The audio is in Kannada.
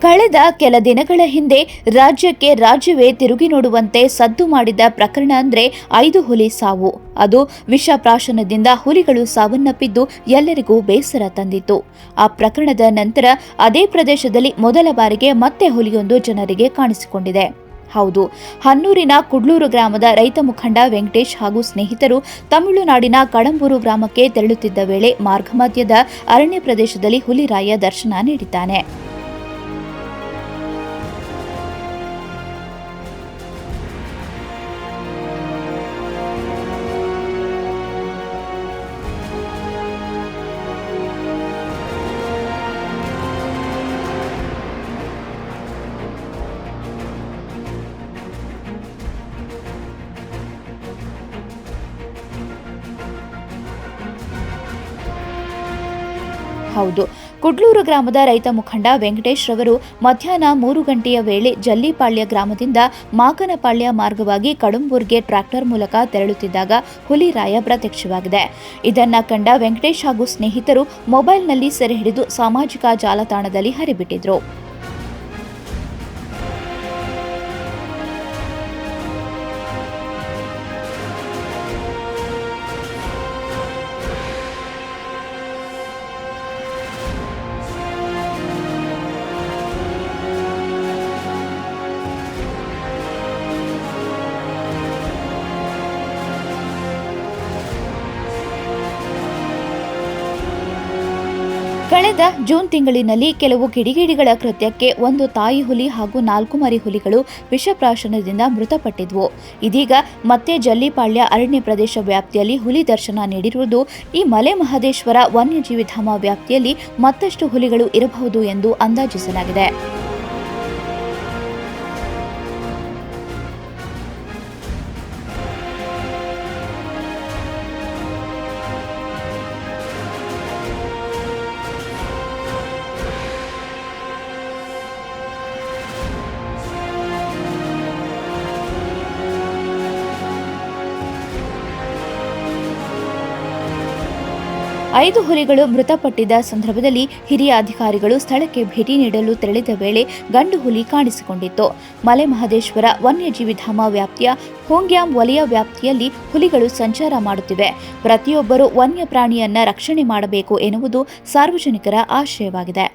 ಕಳೆದ ಕೆಲ ದಿನಗಳ ಹಿಂದೆ ರಾಜ್ಯವೇ ತಿರುಗಿ ನೋಡುವಂತೆ ಸದ್ದು ಮಾಡಿದ ಪ್ರಕರಣ ಅಂದ್ರೆ 5 ಹುಲಿ ಸಾವು. ಅದು ವಿಷ ಪ್ರಾಶನದಿಂದ ಹುಲಿಗಳು ಸಾವನ್ನಪ್ಪಿದ್ದು ಎಲ್ಲರಿಗೂ ಬೇಸರ ತಂದಿತ್ತು. ಆ ಪ್ರಕರಣದ ನಂತರ ಅದೇ ಪ್ರದೇಶದಲ್ಲಿ ಮೊದಲ ಬಾರಿಗೆ ಮತ್ತೆ ಹುಲಿಯೊಂದು ಜನರಿಗೆ ಕಾಣಿಸಿಕೊಂಡಿದೆ. ಹೌದು, ಹನ್ನೂರಿನ ಕುಡ್ಲೂರು ಗ್ರಾಮದ ರೈತ ಮುಖಂಡ ವೆಂಕಟೇಶ್ ಹಾಗೂ ಸ್ನೇಹಿತರು ತಮಿಳುನಾಡಿನ ಕಡಂಬೂರು ಗ್ರಾಮಕ್ಕೆ ತೆರಳುತ್ತಿದ್ದ ವೇಳೆ ಮಾರ್ಗ ಮಧ್ಯದ ಅರಣ್ಯ ಪ್ರದೇಶದಲ್ಲಿ ಹುಲಿರಾಯ ದರ್ಶನ ನೀಡಿದ್ದಾನೆ. ಹೌದು, ಕುಡ್ಲೂರು ಗ್ರಾಮದ ರೈತ ಮುಖಂಡ ವೆಂಕಟೇಶ್ ರವರು ಮಧ್ಯಾಹ್ನ 3 ಗಂಟೆಯ ವೇಳೆ ಜಲ್ಲಿಪಾಳ್ಯ ಗ್ರಾಮದಿಂದ ಮಾಕನಪಾಳ್ಯ ಮಾರ್ಗವಾಗಿ ಕಡಂಬೂರ್ಗೆ ಟ್ರ್ಯಾಕ್ಟರ್ ಮೂಲಕ ತೆರಳುತ್ತಿದ್ದಾಗ ಹುಲಿರಾಯ ಪ್ರತ್ಯಕ್ಷವಾಗಿದೆ. ಇದನ್ನ ಕಂಡ ವೆಂಕಟೇಶ್ ಹಾಗೂ ಸ್ನೇಹಿತರು ಮೊಬೈಲ್ನಲ್ಲಿ ಸೆರೆ ಹಿಡಿದು ಸಾಮಾಜಿಕ ಜಾಲತಾಣದಲ್ಲಿ ಹರಿಬಿಟ್ಟಿದ್ರು. 'ಕಳೆದ ಜೂನ್ ತಿಂಗಳಿನಲ್ಲಿ ಕೆಲವು ಕಿಡಿಗೇಡಿಗಳ ಕೃತ್ಯಕ್ಕೆ ಒಂದು ತಾಯಿ ಹುಲಿ ಹಾಗೂ 4 ಮರಿ ಹುಲಿಗಳು ವಿಷಪ್ರಾಶನದಿಂದ ಮೃತಪಟ್ಟಿದ್ವು. ಇದೀಗ ಮತ್ತೆ ಜಲ್ಲಿಪಾಳ್ಯ ಅರಣ್ಯ ಪ್ರದೇಶ ವ್ಯಾಪ್ತಿಯಲ್ಲಿ ಹುಲಿ ದರ್ಶನ ನೀಡಿರುವುದು ಈ ಮಲೆ ಮಹದೇಶ್ವರ ವನ್ಯಜೀವಿ ಧಾಮ ವ್ಯಾಪ್ತಿಯಲ್ಲಿ ಮತ್ತಷ್ಟು ಹುಲಿಗಳು ಇರಬಹುದು ಎಂದು ಅಂದಾಜಿಸಲಾಗಿದೆ. ಐದು ಹುಲಿಗಳು ಮೃತಪಟ್ಟಿದ್ದ ಸಂದರ್ಭದಲ್ಲಿ ಹಿರಿಯ ಅಧಿಕಾರಿಗಳು ಸ್ಥಳಕ್ಕೆ ಭೇಟಿ ನೀಡಲು ತೆರಳಿದ ವೇಳೆ ಗಂಡು ಹುಲಿ ಕಾಣಿಸಿಕೊಂಡಿತ್ತು. ಮಲೆ ಮಹದೇಶ್ವರ ವನ್ಯಜೀವಿ ಧಾಮ ವ್ಯಾಪ್ತಿಯ ಹೋಂಗ್ಯಾಮ್ ವಲಯ ವ್ಯಾಪ್ತಿಯಲ್ಲಿ ಹುಲಿಗಳು ಸಂಚಾರ ಮಾಡುತ್ತಿವೆ. ಪ್ರತಿಯೊಬ್ಬರೂ ವನ್ಯ ಪ್ರಾಣಿಯನ್ನ ರಕ್ಷಣೆ ಮಾಡಬೇಕು ಎನ್ನುವುದು ಸಾರ್ವಜನಿಕರ ಆಶಯವಾಗಿದೆ.